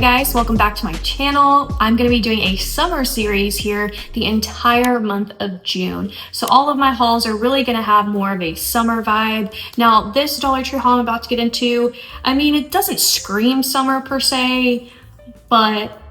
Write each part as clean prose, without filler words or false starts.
Guys, welcome back to my channel. I'm going to be doing a summer series here the entire month of June. So all of my hauls are really going to have more of a summer vibe. Now this Dollar Tree haul I'm about to get into, I mean, it doesn't scream summer per se, but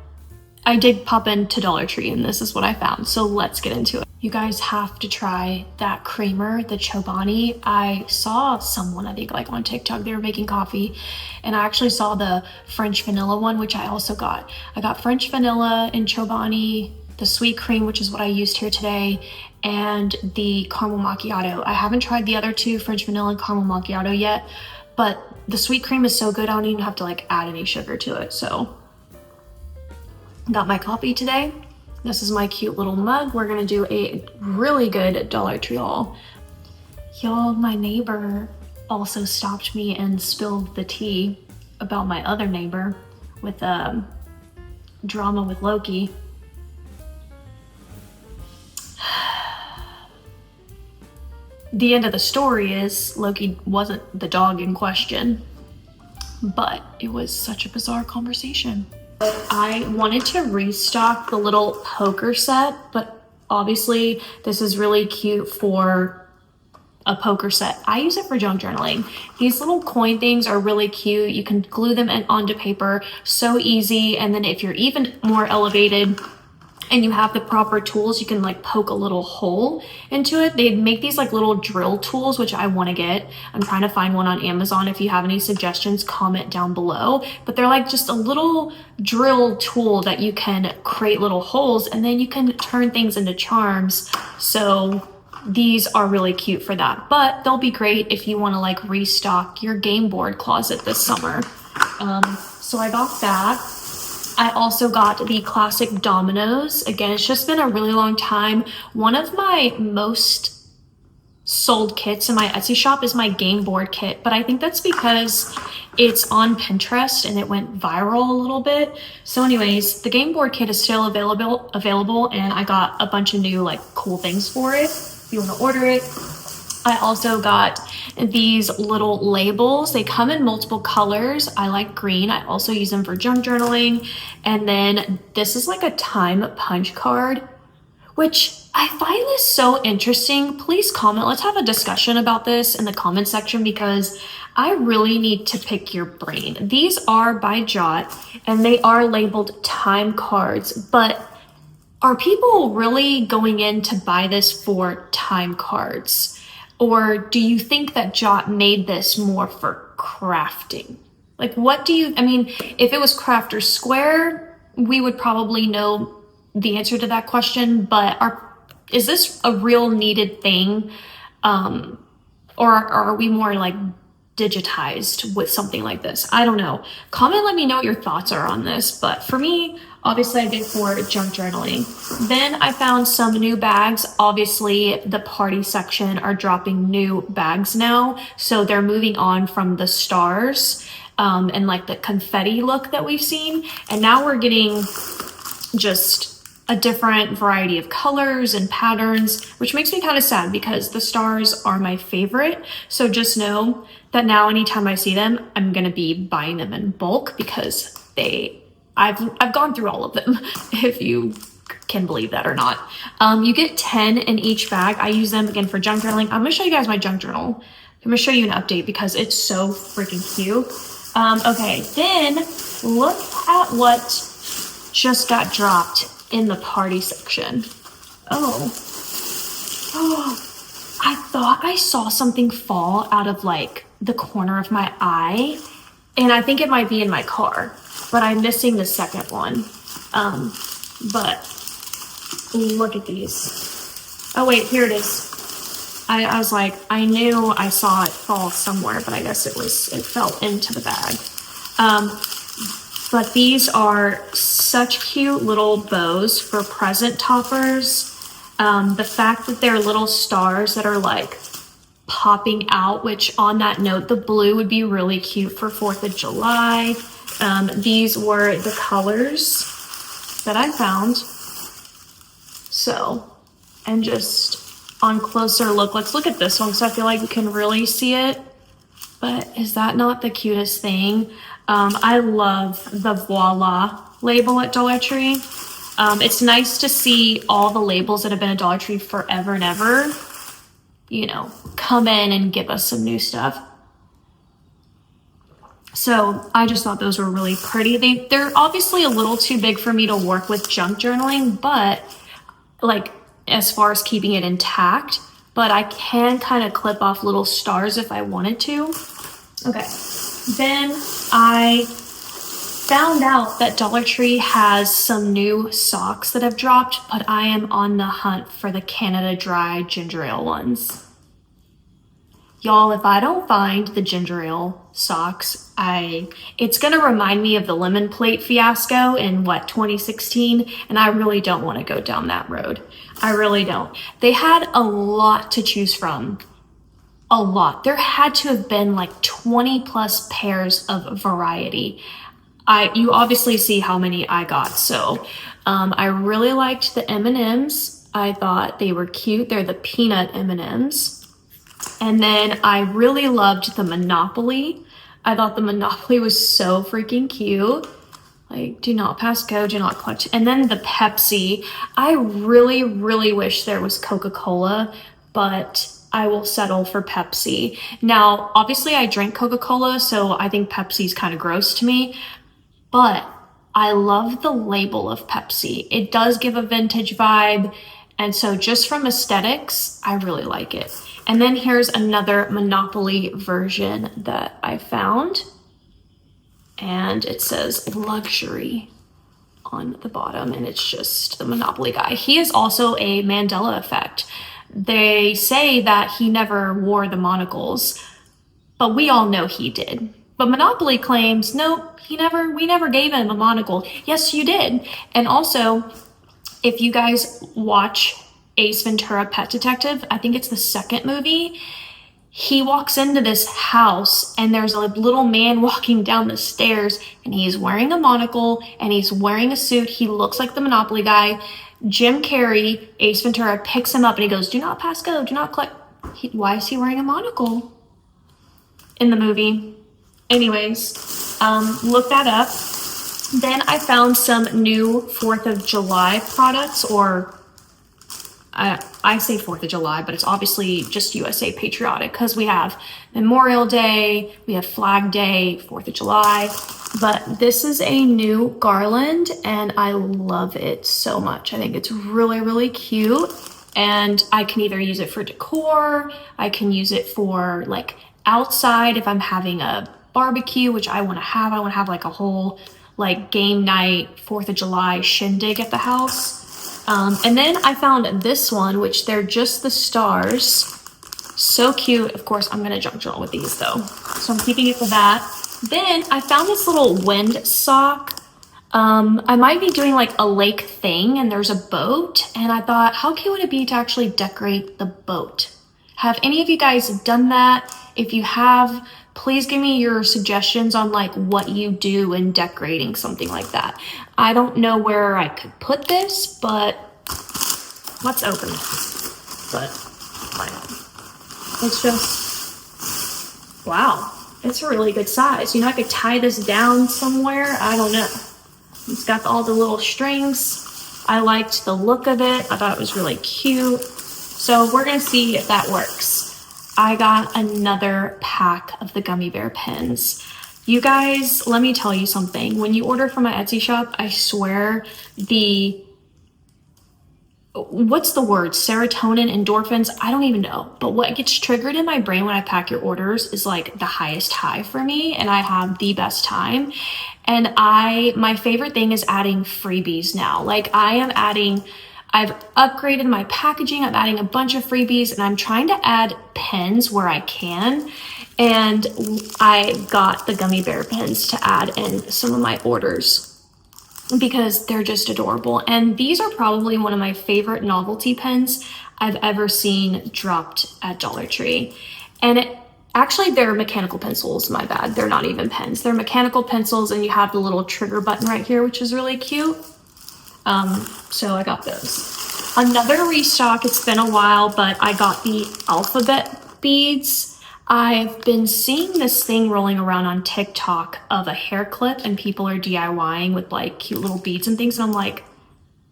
I did pop into Dollar Tree and this is what I found. So let's get into it. You guys have to try that creamer, the Chobani. I saw someone, I think like on TikTok, they were making coffee, and I actually saw the French vanilla one, which I also got. I got French vanilla and Chobani, the sweet cream, which is what I used here today, and the caramel macchiato. I haven't tried the other two, French vanilla and caramel macchiato yet, but the sweet cream is so good I don't even have to like add any sugar to it. So got my coffee today. This is my cute little mug. We're gonna do a really good Dollar Tree haul. Y'all, my neighbor also stopped me and spilled the tea about my other neighbor with drama with Loki. The end of the story is Loki wasn't the dog in question, but it was such a bizarre conversation. I wanted to restock the little poker set, but obviously this is really cute for a poker set. I use it for junk journaling. These little coin things are really cute. You can glue them onto paper, so easy. And then if you're even more elevated and you have the proper tools, you can like poke a little hole into it. They make these like little drill tools, which I want to get. I'm trying to find one on Amazon. If you have any suggestions, comment down below. But they're like just a little drill tool that you can create little holes, and then you can turn things into charms. So these are really cute for that, but they'll be great if you want to like restock your game board closet this summer. So I got that. I also got the classic dominoes. Again, it's just been a really long time. One of my most sold kits in my Etsy shop is my game board kit, but I think that's because it's on Pinterest and it went viral a little bit. So anyways, the game board kit is still available, and I got a bunch of new like cool things for it if you want to order it. I also got these little labels. They come in multiple colors. I like green. I also use them for junk journaling. And then this is like a time punch card, which I find this so interesting. Please comment. Let's have a discussion about this in the comment section, because I really need to pick your brain. These are by Jot and they are labeled time cards, but are people really going in to buy this for time cards? Or do you think that Jot made this more for crafting? Like, what do you, I mean, if it was craft or square, we would probably know the answer to that question, but is this a real needed thing? Or are we more like digitized with something like this? I don't know. Comment, let me know what your thoughts are on this. But for me, obviously I did for junk journaling. Then I found some new bags. Obviously the party section are dropping new bags now. So they're moving on from the stars and like the confetti look that we've seen. And now we're getting just a different variety of colors and patterns, which makes me kind of sad because the stars are my favorite. So just know that now anytime I see them, I'm gonna be buying them in bulk because I've gone through all of them, if you can believe that or not. You get 10 in each bag. I use them again for junk journaling. I'm gonna show you guys my junk journal. I'm gonna show you an update because it's so freaking cute. Okay, then look at what just got dropped in the party section. Oh, I thought I saw something fall out of like the corner of my eye, and I think it might be in my car, but I'm missing the second one. But look at these. Oh wait, here it is. I was like, I knew I saw it fall somewhere, but I guess it fell into the bag. But these are such cute little bows for present toppers. The fact that they're little stars that are like popping out, which on that note, the blue would be really cute for 4th of July. These were the colors that I found. So, and just on closer look, let's look at this one because I feel like you can really see it. But is that not the cutest thing? I love the Voila label at Dollar Tree. It's nice to see all the labels that have been at Dollar Tree forever and ever, you know, come in and give us some new stuff. So I just thought those were really pretty. They're obviously a little too big for me to work with junk journaling, but like as far as keeping it intact, but I can kind of clip off little stars if I wanted to. Okay, then I found out that Dollar Tree has some new socks that have dropped, but I am on the hunt for the Canada Dry ginger ale ones. Y'all, if I don't find the ginger ale socks, it's gonna remind me of the lemon plate fiasco in 2016, and I really don't want to go down that road. I really don't. They had a lot to choose from. A lot. There had to have been like 20 plus pairs of variety. You obviously see how many I got. So I really liked the M&Ms. I thought they were cute. They're the peanut M&Ms. And then I really loved the Monopoly. I thought the Monopoly was so freaking cute. Like, do not pass go, do not clutch. And then the Pepsi. I really, really wish there was Coca-Cola, but I will settle for Pepsi. Now, obviously I drink Coca-Cola, so I think Pepsi's kind of gross to me, but I love the label of Pepsi. It does give a vintage vibe, and so just from aesthetics, I really like it. And then here's another Monopoly version that I found, and it says luxury on the bottom, and it's just the Monopoly guy. He is also a Mandela effect. They say that he never wore the monocles, but we all know he did. But Monopoly claims, nope, we never gave him a monocle. Yes, you did. And also, if you guys watch Ace Ventura Pet Detective, I think it's the second movie, he walks into this house and there's a little man walking down the stairs and he's wearing a monocle and he's wearing a suit. He looks like the Monopoly guy. Jim Carrey, Ace Ventura, picks him up and he goes, do not pass go, do not click. Why is he wearing a monocle in the movie? Anyways, look that up. Then I found some new 4th of July products, or I say 4th of July, but it's obviously just USA patriotic because we have Memorial Day, we have Flag Day, 4th of July. But this is a new garland and I love it so much. I think it's really, really cute. And I can either use it for decor, I can use it for like outside if I'm having a barbecue, which I want to have like a whole like game night 4th of July shindig at the house. And then I found this one, which they're just the stars. So cute. Of course, I'm going to junk journal with these though. So I'm keeping it for that. Then I found this little wind sock. I might be doing like a lake thing and there's a boat. And I thought, how cute would it be to actually decorate the boat? Have any of you guys done that? If you have, please give me your suggestions on like what you do in decorating something like that. I don't know where I could put this, but let's open it. But why not? It's just, wow, it's a really good size. You know, I could tie this down somewhere. I don't know. It's got all the little strings. I liked the look of it. I thought it was really cute. So we're gonna see if that works. I got another pack of the gummy bear pens. You guys, let me tell you something. When you order from my Etsy shop, I swear what's the word? Serotonin, endorphins? I don't even know. But what gets triggered in my brain when I pack your orders is like the highest high for me, and I have the best time. And my favorite thing is adding freebies now. Like I've upgraded my packaging. I'm adding a bunch of freebies and I'm trying to add pens where I can. And I got the gummy bear pens to add in some of my orders because they're just adorable. And these are probably one of my favorite novelty pens I've ever seen dropped at Dollar Tree. And actually they're mechanical pencils, my bad. They're not even pens. They're mechanical pencils and you have the little trigger button right here, which is really cute. So I got those. Another restock, it's been a while, but I got the alphabet beads. I've been seeing this thing rolling around on TikTok of a hair clip and people are DIYing with like cute little beads and things. And I'm like,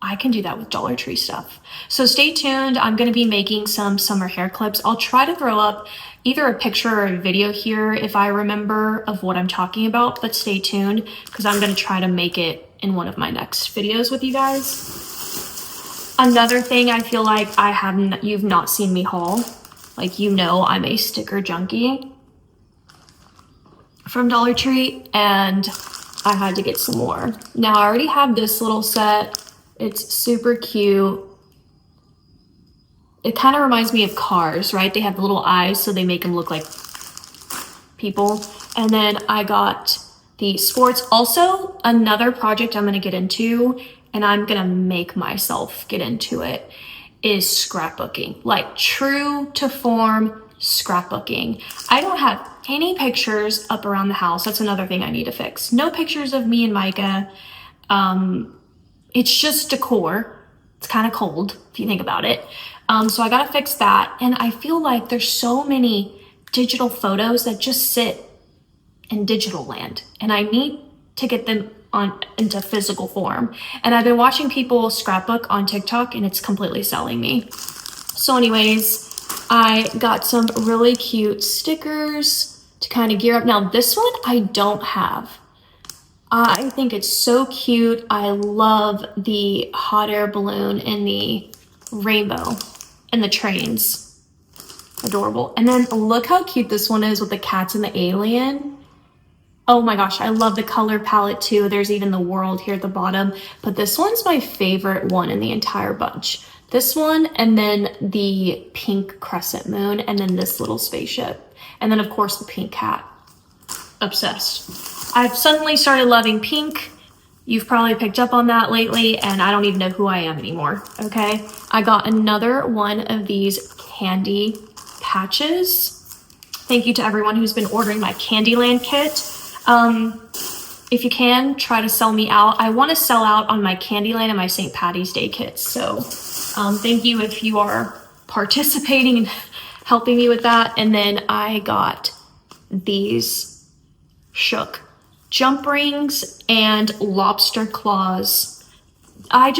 I can do that with Dollar Tree stuff. So stay tuned. I'm going to be making some summer hair clips. I'll try to throw up either a picture or a video here if I remember of what I'm talking about, but stay tuned because I'm going to try to make it in one of my next videos with you guys. Another thing I feel like you've not seen me haul. Like, you know, I'm a sticker junkie from Dollar Tree and I had to get some more. Now I already have this little set. It's super cute. It kind of reminds me of cars, right? They have the little eyes, so they make them look like people. And then I got the sports. Also, another project I'm going to get into, and I'm going to make myself get into it, is scrapbooking. Like true to form scrapbooking. I don't have any pictures up around the house. That's another thing I need to fix. No pictures of me and Micah. It's just decor. It's kind of cold if you think about it. So I gotta fix that. And I feel like there's so many digital photos that just sit in digital land. And I need to get them into physical form. And I've been watching people scrapbook on TikTok and it's completely selling me. So anyways, I got some really cute stickers to kind of gear up. Now this one I don't have. I think it's so cute. I love the hot air balloon and the rainbow and the trains. Adorable. And then look how cute this one is with the cats and the alien. Oh my gosh, I love the color palette too. There's even the world here at the bottom, but this one's my favorite one in the entire bunch. This one, and then the pink crescent moon, and then this little spaceship. And then of course the pink cat. Obsessed. I've suddenly started loving pink. You've probably picked up on that lately, and I don't even know who I am anymore, okay? I got another one of these candy patches. Thank you to everyone who's been ordering my Candyland kit. If you can, try to sell me out. I want to sell out on my Candyland and my St. Patty's Day kits, so thank you if you are participating and helping me with that. And then I got these shook jump rings and lobster claws. I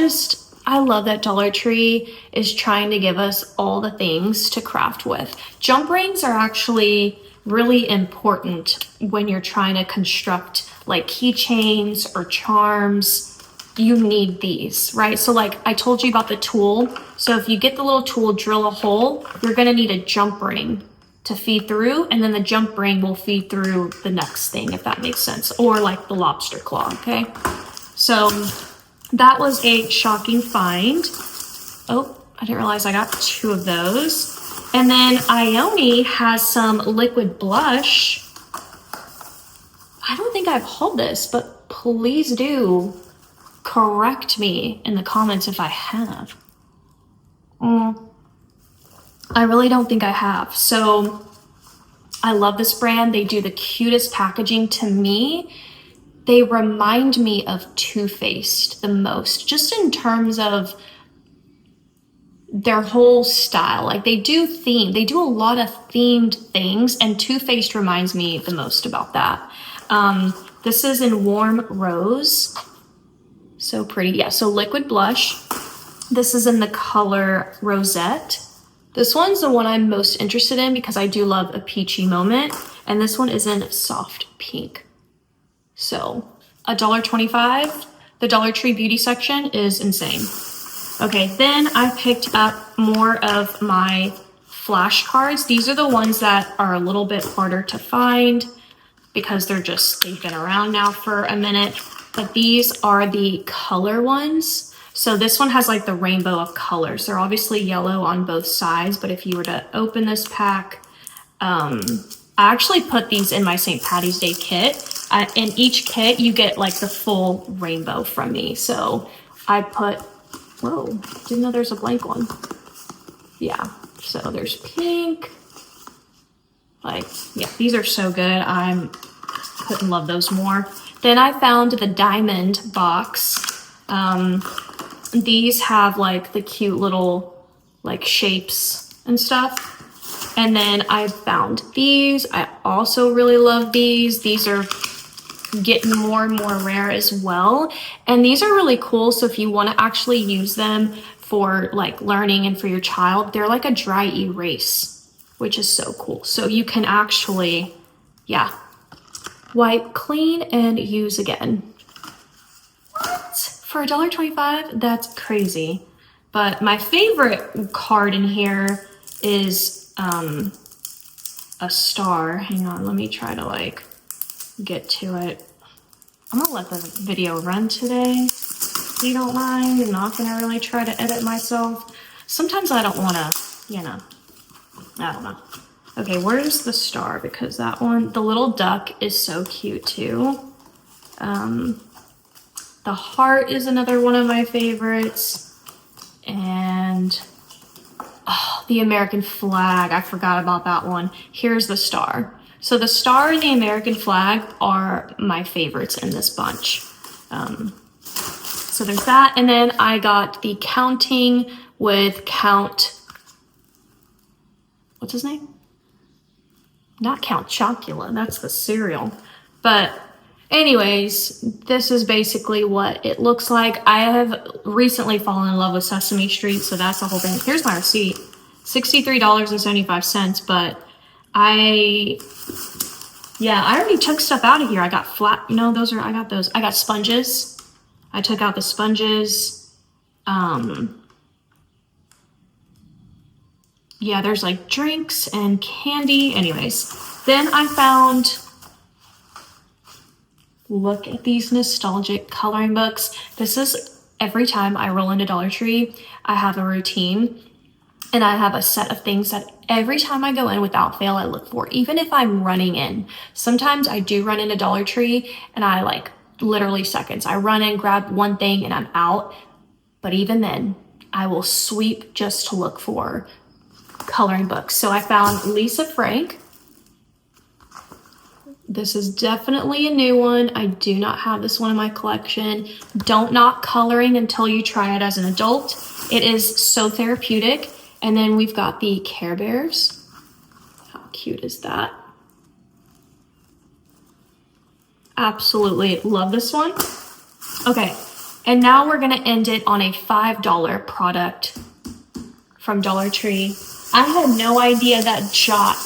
love that Dollar Tree is trying to give us all the things to craft with. Jump rings are actually really important when you're trying to construct like keychains or charms. You need these, right? So like I told you about the tool. So if you get the little tool, drill a hole, you're gonna need a jump ring to feed through, and then the jump ring will feed through the next thing, if that makes sense, or like the lobster claw, okay? So that was a shocking find. Oh, I didn't realize I got 2 of those. And then Ione has some liquid blush. I don't think I've hauled this, but please do correct me in the comments if I have. I really don't think I have. So I love this brand. They do the cutest packaging to me. They remind me of Too Faced the most, just in terms of their whole style. Like they do a lot of themed things, and Too Faced reminds me the most about that. This is in Warm Rose. So pretty. Yeah, so liquid blush. This is in the color Rosette. This one's the one I'm most interested in because I do love a peachy moment. And this one is in soft pink. So $1.25. The Dollar Tree beauty section is insane. Okay, then I picked up more of my flashcards. These are the ones that are a little bit harder to find because they've been around now for a minute. But these are the color ones. So this one has like the rainbow of colors. They're obviously yellow on both sides, but if you were to open this pack, I actually put these in my St. Patty's Day kit. In each kit, you get like the full rainbow from me. So I put, whoa, didn't know there's a blank one. Yeah, so there's pink. Like, yeah, these are so good. I couldn't love those more. Then I found the diamond box. These have like the cute little like shapes and stuff. And then I found these. I also really love these. These are getting more and more rare as well. And these are really cool. So if you want to actually use them for like learning and for your child, they're like a dry erase, which is so cool. So you can actually, yeah, wipe clean and use again. What? For $1.25? That's crazy. But my favorite card in here is a star. Hang on, let me try to like get to it. I'm gonna let the video run today, if you don't mind. I'm not gonna really try to edit myself. Sometimes I don't wanna, you know, I don't know. Okay, where's the star? Because that one, the little duck is so cute too. The heart is another one of my favorites. And oh, the American flag, I forgot about that one. Here's the star. So the star and the American flag are my favorites in this bunch. So there's that. And then I got the counting with Count, what's his name? Not Count Chocula, that's the cereal. But anyways, this is basically what it looks like. I have recently fallen in love with Sesame Street, so that's the whole thing. Here's my receipt, $63.75, but I already took stuff out of here. I got I got those. I got sponges. I took out the sponges. Yeah, there's like drinks and candy. Anyways, then I found, look at these nostalgic coloring books. This is every time I roll into Dollar Tree, I have a routine and I have a set of things that every time I go in without fail, I look for, even if I'm running in. Sometimes I do run into Dollar Tree and I like literally seconds. I run in, grab one thing and I'm out. But even then, I will sweep just to look for coloring books. So I found Lisa Frank. This is definitely a new one. I do not have this one in my collection. Don't knock coloring until you try it as an adult. It is so therapeutic. And then we've got the Care Bears. How cute is that? Absolutely love this one. Okay, and now we're gonna end it on a $5 product from Dollar Tree. I had no idea that Jot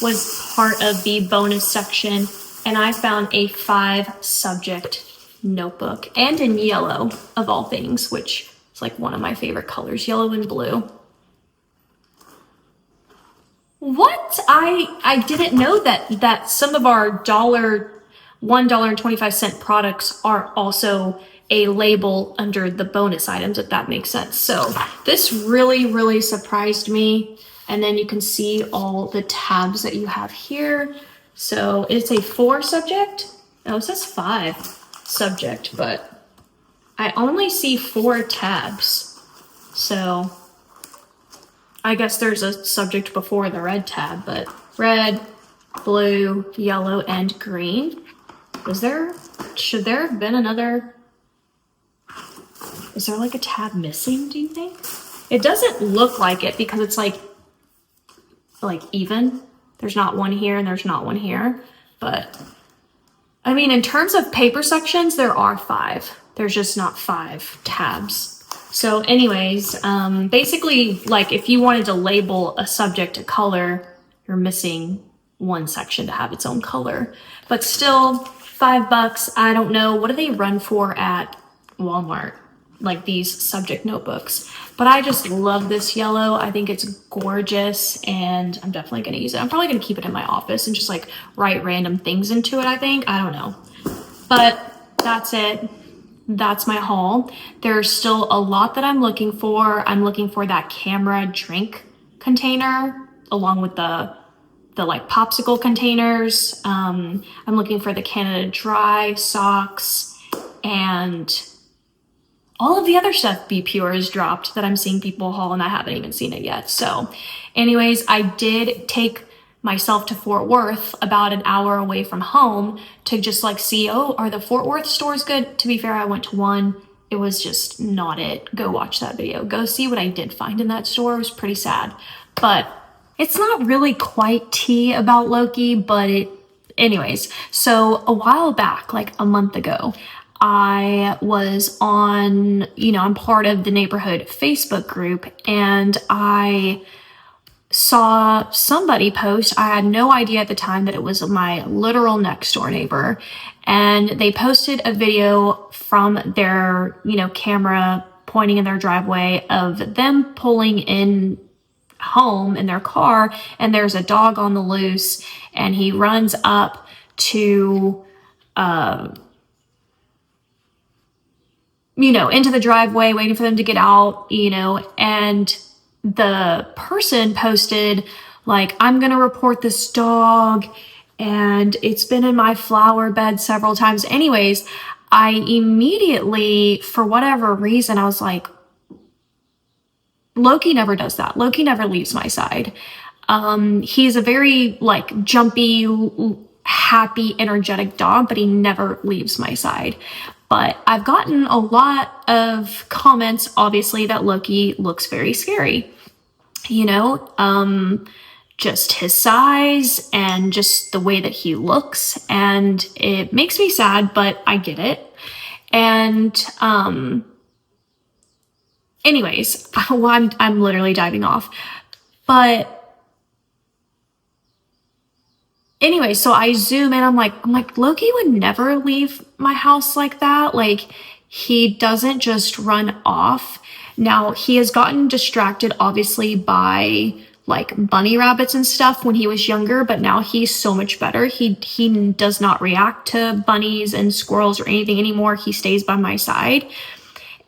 was part of the bonus section, and I found a 5-subject notebook, and in yellow of all things, which is like one of my favorite colors, yellow and blue. What? I didn't know that some of our $1.25 products are also a label under the bonus items, if that makes sense. So this really, really surprised me. And then you can see all the tabs that you have here. So it's a 4-subject. Oh, it says 5-subject, but I only see 4 tabs. So I guess there's a subject before the red tab, but red, blue, yellow, and green. Should there have been another? Is there like a tab missing, do you think? It doesn't look like it because it's like even. There's not one here and there's not one here. But I mean, in terms of paper sections, there are 5. There's just not 5 tabs. So anyways, basically, like if you wanted to label a subject a color, you're missing one section to have its own color. But still, $5. I don't know. What do they run for at Walmart? Like these subject notebooks. But I just love this yellow. I think it's gorgeous and I'm definitely going to use it. I'm probably going to keep it in my office and just like write random things into it, I think. I don't know. But that's it. That's my haul. There's still a lot that I'm looking for. I'm looking for that camera drink container along with the like popsicle containers. I'm looking for the Canada Dry socks and all of the other stuff Be Pure is dropped that I'm seeing people haul and I haven't even seen it yet. So anyways, I did take myself to Fort Worth, about an hour away from home, to just like see, oh, are the Fort Worth stores good? To be fair, I went to one. It was just not it. Go watch that video. Go see what I did find in that store. It was pretty sad. But It's not really quite tea about Loki, but anyways, so a while back, like a month ago, I was on, I'm part of the neighborhood Facebook group, and I saw somebody post. I had no idea at the time that it was my literal next door neighbor. And they posted a video from their, camera pointing in their driveway of them pulling in home in their car, and there's a dog on the loose, and he runs up to into the driveway waiting for them to get out, and the person posted like, I'm gonna report this dog, and it's been in my flower bed several times. Anyways, I immediately, for whatever reason, I was like, Loki never does that. Loki never leaves my side. He's a very like jumpy, happy, energetic dog, but he never leaves my side. But I've gotten a lot of comments, obviously, that Loki looks very scary. Just his size and just the way that he looks. And it makes me sad, but I get it. And, anyways, well, I'm literally diving off. But anyway, so I zoom in, I'm like, Loki would never leave my house like that. Like, he doesn't just run off. Now, he has gotten distracted, obviously, by like bunny rabbits and stuff when he was younger, but now he's so much better. He does not react to bunnies and squirrels or anything anymore. He stays by my side.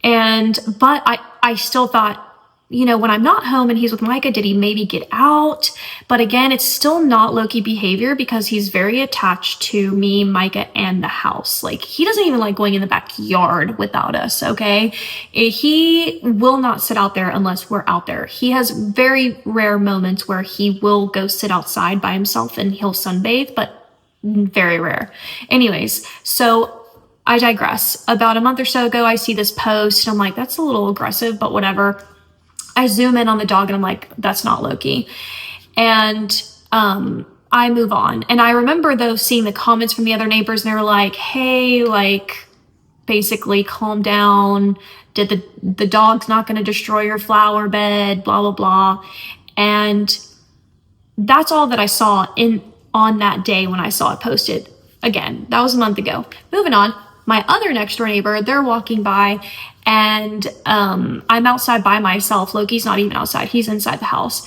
But I still thought, when I'm not home and he's with Micah, did he maybe get out? But again, it's still not Loki behavior because he's very attached to me, Micah, and the house. Like, he doesn't even like going in the backyard without us, okay? He will not sit out there unless we're out there. He has very rare moments where he will go sit outside by himself and he'll sunbathe, but very rare. Anyways, so I digress. About a month or so ago, I see this post and I'm like, that's a little aggressive, but whatever. I zoom in on the dog and I'm like, that's not Loki. And I move on. And I remember though seeing the comments from the other neighbors and they were like, hey, like basically calm down. The dog's not going to destroy your flower bed, blah, blah, blah. And that's all that I saw on that day when I saw it posted. Again, that was a month ago. Moving on. My other next door neighbor, they're walking by and I'm outside by myself. Loki's not even outside. He's inside the house.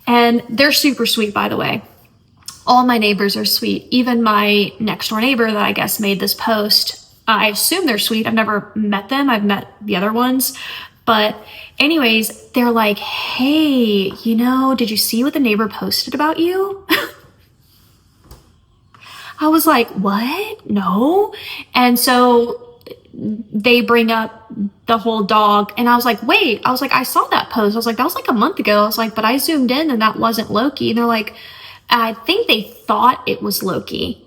And they're super sweet, by the way. All my neighbors are sweet. Even my next door neighbor that I guess made this post, I assume they're sweet. I've never met them. I've met the other ones. But anyways, they're like, hey, did you see what the neighbor posted about you? I was like, what? No. And so they bring up the whole dog. And I was like, wait, I saw that post. I was like, that was like a month ago. I was like, but I zoomed in and that wasn't Loki. And they're like, I think they thought it was Loki.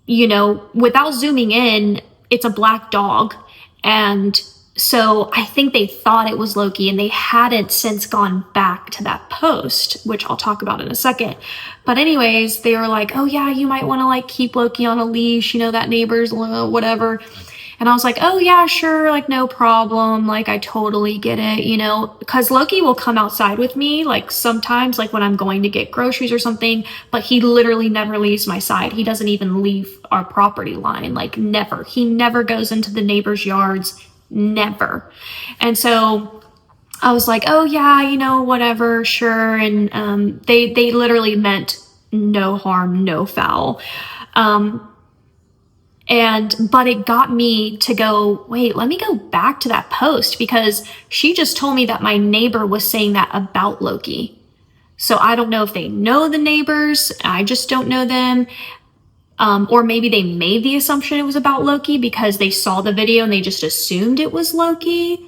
Without zooming in, it's a black dog. And so I think they thought it was Loki and they hadn't since gone back to that post, which I'll talk about in a second. But anyways, they were like, oh yeah, you might want to like keep Loki on a leash, that neighbor's whatever. And I was like, oh yeah, sure, like no problem. Like I totally get it, because Loki will come outside with me like sometimes like when I'm going to get groceries or something, but he literally never leaves my side. He doesn't even leave our property line, like never. He never goes into the neighbor's yards. Never. And so I was like, oh yeah, whatever, sure. And they literally meant no harm, no foul. But it got me to go, wait, let me go back to that post because she just told me that my neighbor was saying that about Loki. So I don't know if they know the neighbors. I just don't know them. Or maybe they made the assumption it was about Loki because they saw the video and they just assumed it was Loki.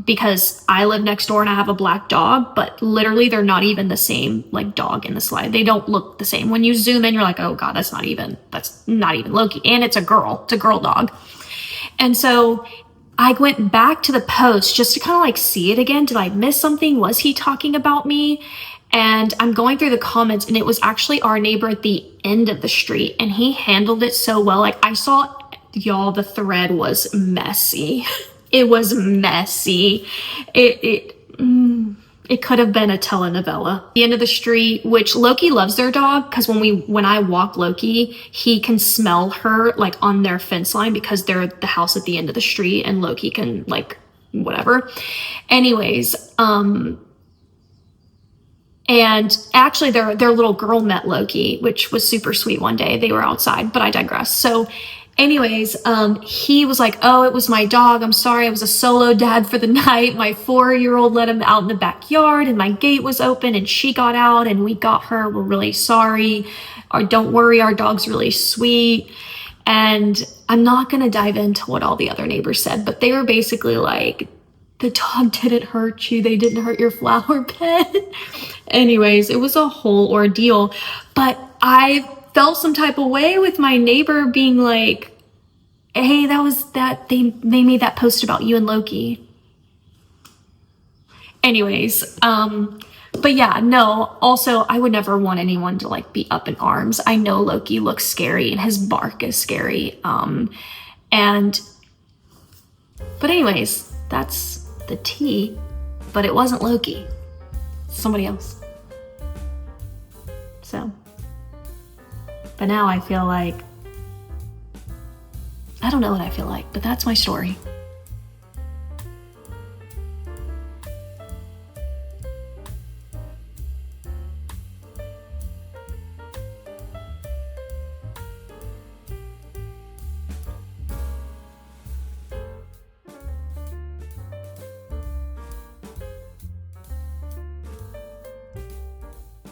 Because I live next door and I have a black dog, but literally they're not even the same like dog in the slide. They don't look the same. When you zoom in, you're like, oh God, that's not even Loki. And it's a girl dog. And so I went back to the post just to kind of like see it again. Did I miss something? Was he talking about me? And I'm going through the comments, and it was actually our neighbor at the end of the street, and he handled it so well. Like, I saw, y'all, the thread was messy. It was messy. It could have been a telenovela. The end of the street, which Loki loves their dog, because when I walk Loki, he can smell her like on their fence line, because they're the house at the end of the street, and Loki can like whatever. Anyways, and actually their little girl met Loki, which was super sweet one day. They were outside, but I digress. So anyways, he was like, oh, it was my dog. I'm sorry. I was a solo dad for the night. My 4-year-old let him out in the backyard, and my gate was open, and she got out, and we got her. We're really sorry. Or don't worry, our dog's really sweet. And I'm not going to dive into what all the other neighbors said, but they were basically like, the dog didn't hurt you. They didn't hurt your flower bed. Anyways, it was a whole ordeal. But I felt some type of way with my neighbor being like, hey, they made that post about you and Loki. Anyways, but yeah, no, also I would never want anyone to like be up in arms. I know Loki looks scary and his bark is scary. But anyways, that's the tea, but it wasn't Loki, somebody else. So, but now I feel like, I don't know what I feel like, but that's my story.